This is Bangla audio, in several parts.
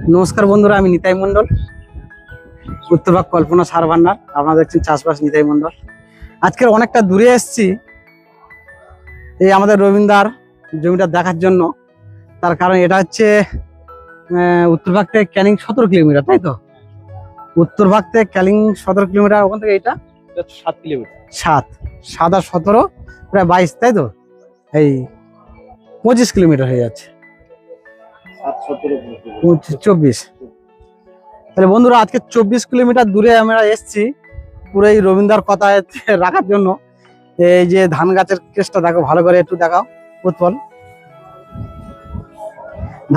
নমস্কার বন্ধুরা, আমি নিতাই মন্ডল, উত্তরভাগ কল্পনা সার ভান্ডার। আপনারা দেখছেন চাষবাস নিতাই মন্ডল। আজকের অনেকটা দূরে এসেছি এই আমাদের রবীন্দ্রার জমিটা দেখার জন্য। তার কারণ এটা হচ্ছে উত্তরভাগ থেকে ক্যানিং 17 কিলোমিটার, তাই তো? উত্তরভাগ থেকে ক্যানিং 17 কিলোমিটার, ওখান থেকে এটা 7 কিলোমিটার। 7 আর 17 প্রায় 22, তাই তো? এই 25 কিলোমিটার হয়ে যাচ্ছে, 24। তাহলে বন্ধুরা, আজকে 24 কিলোমিটার দূরে আমরা এসেছি পুরো এই রবীন্দ্রার কথা রাখার জন্য। এই যে ধান গাছের কেসটা দেখো, ভালো করে একটু দেখাও উৎপল।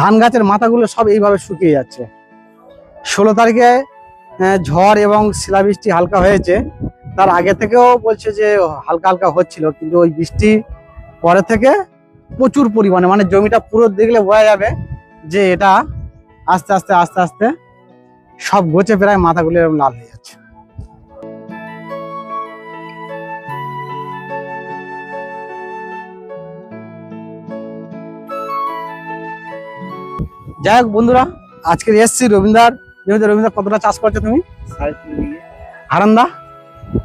ধান গাছের মাথাগুলো সব এইভাবে শুকিয়ে যাচ্ছে। 16 তারিখে ঝড় এবং শিলাবৃষ্টি হালকা হয়েছে। তার আগে থেকেও বলছে যে হালকা হালকা হচ্ছিল, কিন্তু ওই বৃষ্টি পরে থেকে প্রচুর পরিমাণে, মানে জমিটা পুরো দেখলে বোঝা যাবে যে এটা আস্তে আস্তে আস্তে আস্তে সব গোছে প্রায় মাথাগুলো এরকম লাল হয়ে যাচ্ছে। যাই হোক বন্ধুরা, আজকে এসছি রবীন্দ্রার জমিতে। রবীন্দ্র কতটা চাষ করছো তুমি? 3.5 বিঘে। হারান্দা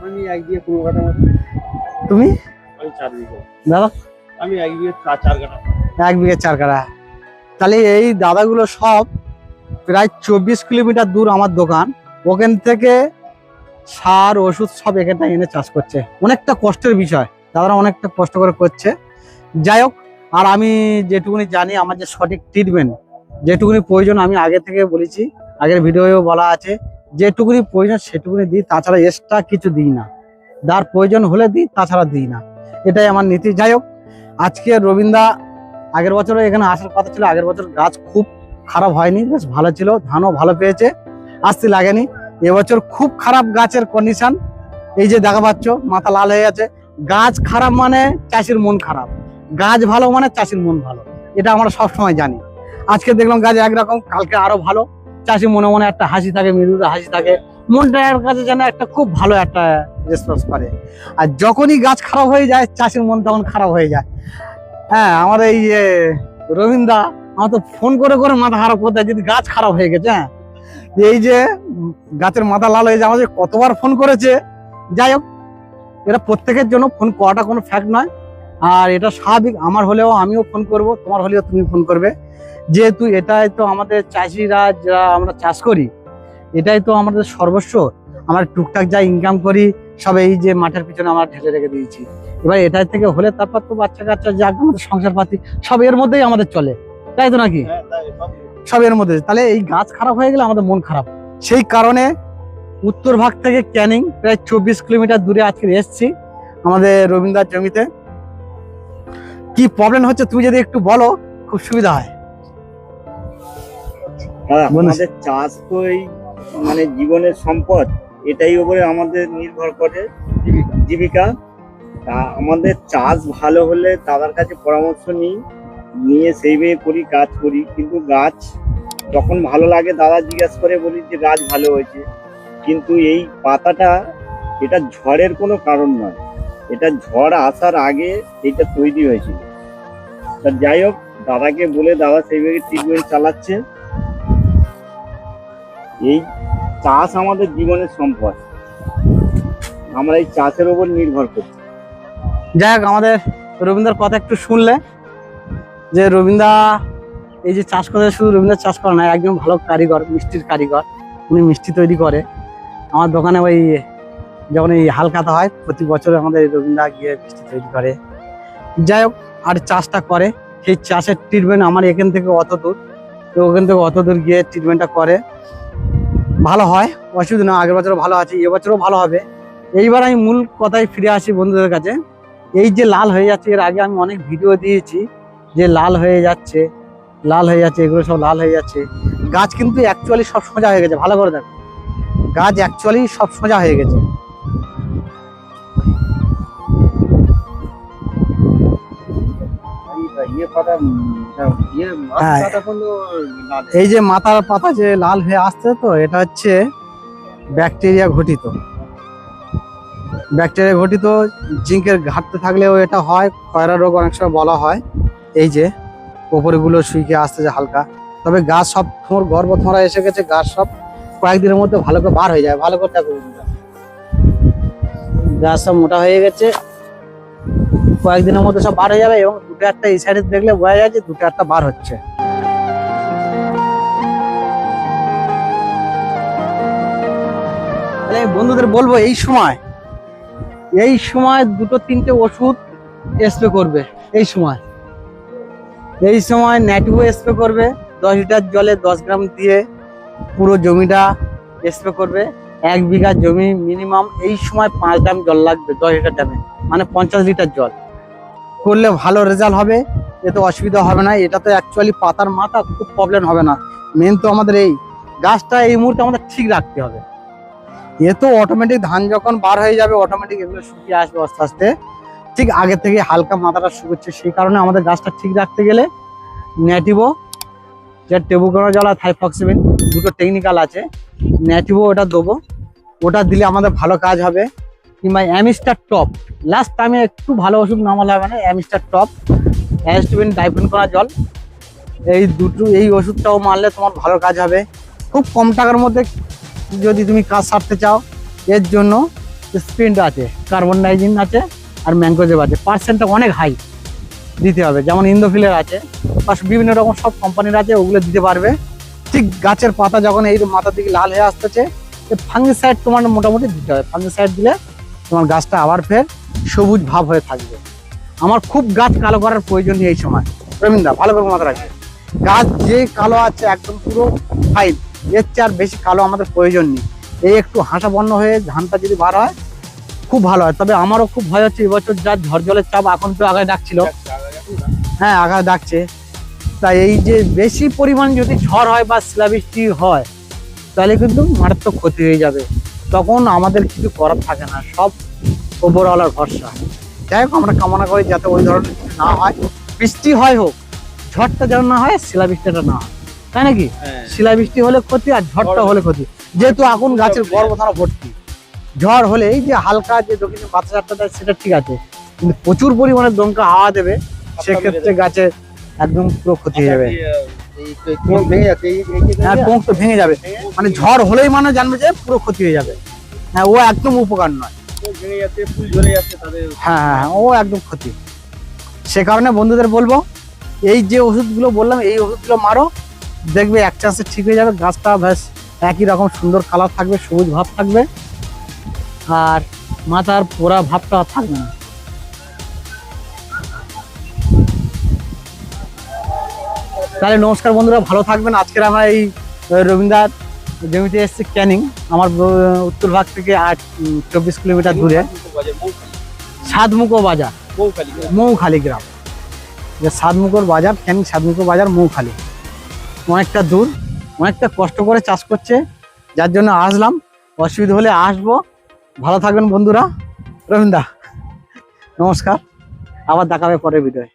আমি 1 বিঘে 15 কাঠা মতো। তুমি? আমি 4 বিঘে। দাদা? আমি 1 বিঘে 4 কাঠা। 1 বিঘে 4 কাঠা। তাহলে এই দাদাগুলো সব প্রায় 24 কিলোমিটার দূর আমার দোকান, ওখান থেকে সার ওষুধ সব এখানটা এনে চাষ করছে। অনেকটা কষ্টের বিষয়, দাদারা অনেকটা কষ্ট করে করছে। যাই হোক, আর আমি যেটুকুনি জানি, আমার যে সঠিক ট্রিটমেন্ট যেটুকুনি প্রয়োজন, আমি আগে থেকে বলেছি, আগের ভিডিওও বলা আছে, যেটুকুনি প্রয়োজন সেটুকুনি দিই, তাছাড়া এক্সট্রা কিছু দিই না। যার প্রয়োজন হলে দিই, তাছাড়া দিই না, এটাই আমার নীতি। যাই হোক, আজকে রবীন্দ্রা আগের বছরও এখানে আসার কথা ছিল। আগের বছর গাছ খুব খারাপ হয়নি, বেশ ভালো ছিল, ধানও ভালো পেয়েছে, আসতে লাগেনি। এবছর খুব খারাপ গাছের কন্ডিশন। এই যে দেখা পাচ্ছ, মাথা লাল হয়ে গেছে। গাছ খারাপ মানে চাষির মন খারাপ, গাছ ভালো মানে চাষির মন ভালো, এটা আমরা সবসময় জানি। আজকে দেখলাম গাছ একরকম, কালকে আরো ভালো। চাষি মনে মনে একটা হাসি থাকে, মৃদুতে হাসি থাকে, মনটা এর কাছে যেন একটা খুব ভালো একটা রেসপন্স করে। আর যখনই গাছ খারাপ হয়ে যায়, চাষির মন তখন খারাপ হয়ে যায়। হ্যাঁ, আমার এই রবীন্দ্রা আমার তো ফোন করে করে মাথা খারাপ করতে হয়, যদি গাছ খারাপ হয়ে গেছে। হ্যাঁ, এই যে গাছের মাথা লাল হয়ে যায়, আমাদের কতবার ফোন করেছে। যাই হোক, এটা প্রত্যেকের জন্য ফোন করাটা কোনো ফ্যাক্ট নয়, আর এটা স্বাভাবিক। আমার হলেও আমিও ফোন করব, তোমার হলেও তুমি ফোন করবে, যেহেতু এটাই তো আমাদের চাষিরা যারা আমরা চাষ করি, এটাই তো আমাদের সর্বস্ব। আমরা টুকটাক যা ইনকাম করি সব এই যে মাঠের পিছনে আমরা ঢেলে রেখে দিয়েছি। এবার এটাই থেকে হলে তারপর তো বাচ্চা কাচ্চা যা আমাদের সংসার পাতি সব এর মধ্যেই আমাদের চলে, তাই তো নাকি? সব এর মধ্যে। তাহলে এই গাছ খারাপ হয়ে গেলে আমাদের মন খারাপ। সেই কারণে উত্তরভাগ থেকে ক্যানিং প্রায় 24 কিলোমিটার দূরে আজকে এসেছি আমাদের রবীন্দ্রার জমিতে। কি প্রবলেম হচ্ছে তুমি যদি একটু বলো, খুব সুবিধা হয়। আমাদের চাষ তো এই মানে জীবনের সম্পদ, এটাই উপরে আমাদের নির্ভর করে জীবিকা। তা আমাদের চাষ ভালো হলে দাদার কাছে পরামর্শ নিয়ে সেইভাবে করি, কাজ করি। কিন্তু গাছ যখন ভালো লাগে দাদা জিজ্ঞাসা করে, বলি যে গাছ ভালো হয়েছে। কিন্তু এই পাতাটা, এটা ঝড়ের কোনো কারণ নয়, এটা ঝড় আসার আগে এটা তৈরি হয়েছিল। তা যাই হোক, দাদাকে বলে দাদা সেইভাবে ট্রিটমেন্ট চালাচ্ছে। এই চাষ আমাদের জীবনের সম্পদ, আমরা এই চাষের উপর নির্ভর করি। যাই হোক, আমাদের রবীন্দ্রার কথা একটু শুনলে, যে রবীন্দ্রা এই যে চাষ করে, শুধু রবীন্দ্র চাষ করে না, একজন ভালো কারিগর, মিষ্টির কারিগর। উনি মিষ্টি তৈরি করে। আমার দোকানে ওই যখন এই হালখাতা হয়, প্রতি বছর আমাদের রবীন্দ্রা গিয়ে মিষ্টি তৈরি করে। যাই হোক, আর চাষটা করে, সেই চাষের ট্রিটমেন্ট আমার এখান থেকে অত দূর, তো ওখান থেকে অত দূর গিয়ে ট্রিটমেন্টটা করে, ভালো হয়, অসুবিধা না। আগের বছরও ভালো আছে, এবছরও ভালো হবে। এইবার আমি মূল কথায় ফিরে আসি বন্ধুদের কাছে। এই যে লাল হয়ে যাচ্ছে, এর আগে আমি অনেক ভিডিও দিয়েছি যে লাল হয়ে যাচ্ছে, লাল হয়ে যাচ্ছে, এগুলো সব লাল হয়ে যাচ্ছে। গাছ কিন্তু অ্যাকচুয়ালি সব সোজা হয়ে গেছে, ভালো করে দেখো, গাছ অ্যাকচুয়ালি সব সোজা হয়ে গেছে। এই যে মাথার পাতা যে লাল হয়ে আসছে, তো এটা হচ্ছে ব্যাকটেরিয়া ঘটিত। ব্যাকটেরিয়া ঘটিত জিঙ্কের ঘাটতি থাকলেও এটা হয়, খয়রা রোগ অনেক সময় বলা হয়। এই যে ওপরেগুলো শুকিয়ে আসছে যে হালকা, তবে গাছ সব তোমার গর্ভ ধরা এসে গেছে, গাছ সব কয়েকদিনের মধ্যে ভালো করে বার হয়ে যায়। ভালো করে দেখো বন্ধুরা, গাছ সব মোটা হয়ে গেছে, কয়েকদিনের মধ্যে সব বার হয়ে যাবে। এবং দুটো একটা এই সাইডে দেখলে বোঝা যায় যে দুটো একটা বার হচ্ছে। তাহলে আমি বন্ধুদের বলবো এই সময় দুটো তিনটে ওষুধ স্প্রে করবে। এই সময় ন্যাটিভো স্প্রে করবে 10 লিটার জলে 10 গ্রাম দিয়ে পুরো জমিটা স্প্রে করবে। 1 বিঘা জমি মিনিমাম এই সময় 5 ড্রাম জল লাগবে, 10 লিটার ড্রামে, মানে 50 লিটার জল করলে ভালো রেজাল্ট হবে। এতে অসুবিধা হবে না। এটা তো অ্যাকচুয়ালি পাতার মাথা, খুব প্রবলেম হবে না। মেন তো আমাদের এই গাছটা এই মুহূর্তে আমাদের ঠিক রাখতে হবে। এ তো অটোমেটিক ধান যখন বার হয়ে যাবে অটোমেটিক এগুলো শুকিয়ে আসবে আস্তে আস্তে। ঠিক আগে থেকে হালকা মাথাটা শুকোচ্ছে, সেই কারণে আমাদের গাছটা ঠিক রাখতে গেলে ন্যাটিভো, যে টেবুকোনা জল আর থাইফক্সিবিন দুটো টেকনিক্যাল আছে, ন্যাটিভো ওটা দেবো। ওটা দিলে আমাদের ভালো কাজ হবে। কিংবা অ্যামিস্টার টপ, লাস্ট টাইমে একটু ভালো ওষুধ নামালে হবে না, অ্যামিস্টার টপ, অ্যাস্টিবিন, ডাইফেনকোনা জল, এই ওষুধটাও মারলে তোমার ভালো কাজ হবে। খুব কম টাকার মধ্যে যদি তুমি কাজ সারতে চাও, এর জন্য স্প্রিন্ট আছে, কার্বনডাইজিন আছে, আর ম্যানকোজেব আছে। পার্সেন্টটা অনেক হাই দিতে হবে, যেমন ইন্দোফিলের আছে, বা বিভিন্ন রকম সব কোম্পানির আছে, ওগুলো দিতে পারবে। ঠিক গাছের পাতা যখন এই মাথার দিকে লাল হয়ে আসতেছে, ফাঙ্গিসাইড তোমার মোটামুটি দিতে হবে। ফাঙ্গিসাইড দিলে তোমার গাছটা আবার ফের সবুজ ভাব হয়ে থাকবে। আমার খুব গাছ কালো করার প্রয়োজন নেই এই সময়, রবীন্দ্র ভালো করে মাথা রাখবে। গাছ যে কালো আছে একদম পুরো ফাইন, এর চেয়ে আর বেশি কালো আমাদের প্রয়োজন নেই। এই একটু হাসা বর্ণ হয়ে ধানটা যদি বার হয় খুব ভালো হয়। তবে আমারও খুব ভয় হচ্ছে এবছর যা ঝড় জলের চাপ, এখন তো আগায় ডাকছিল, হ্যাঁ আগায় ডাকছে। তাই এই যে বেশি পরিমাণ যদি ঝড় হয় বা শিলাবৃষ্টি হয়, তাহলে কিন্তু মারাত্মক ক্ষতি হয়ে যাবে। তখন আমাদের কিছু করার থাকে না, সব ওপরওয়ালার ভরসা। যাই হোক, আমরা কামনা করি যাতে ওই ধরনের কিছু না হয়। বৃষ্টি হয় হোক, ঝড়টা যেন না হয়, শিলাবৃষ্টিটা না হয়, তাই নাকি? শিলাবৃষ্টি হলে ক্ষতি আর ঝড়টা হলে ক্ষতি। যেহেতু এখন গাছের গর্ভধারণ ভর্তি, ঝড় হলে এই যে হালকা যে দক্ষিণে বাতাসটা দেয় সেটা ঠিক আছে, কিন্তু প্রচুর পরিমাণে দমকা হাওয়া দেবে, সেক্ষেত্রে গাছের একদম পুরো ক্ষতি হয়ে যাবে। হ্যাঁ, কোঁক তো ভেঙে যাবে, মানে ঝড় হলেই মানে জানবে যে পুরো ক্ষতি হয়ে যাবে। হ্যাঁ, ও একদম উপকার নয়। হ্যাঁ হ্যাঁ, ও একদম ক্ষতি। সে কারণে বন্ধুদের বলবো, এই যে ওষুধগুলো বললাম এই ওষুধগুলো মারো, দেখবে এক চান্সে ঠিক হয়ে যাবে। গাছটা ব্যাস একই রকম সুন্দর কালার থাকবে, সবুজ ভাব থাকবে, আর মাথার পোড়া ভাবটা থাকবে না। তাহলে নমস্কার বন্ধুরা, ভালো থাকবেন। আজকের আমরা এই রবীন্দ্রনাথ জমিতে এসেছি ক্যানিং, আমার উত্তর ভাগ থেকে 24 কিলোমিটার দূরে সাতমুখো বাজার, মৌখালী গ্রাম। সাতমুখোর বাজার, ক্যানিং সাতমুখো বাজার, মৌখালী, অনেকটা দূর, অনেকটা কষ্ট করে চাষ করছে, যার জন্য আসলাম। অসুবিধা হলে আসবো। ভালো থাকবেন বন্ধুরা। রবীন্দ্র নমস্কার, আবার দেখা হবে পরের ভিডিওয়।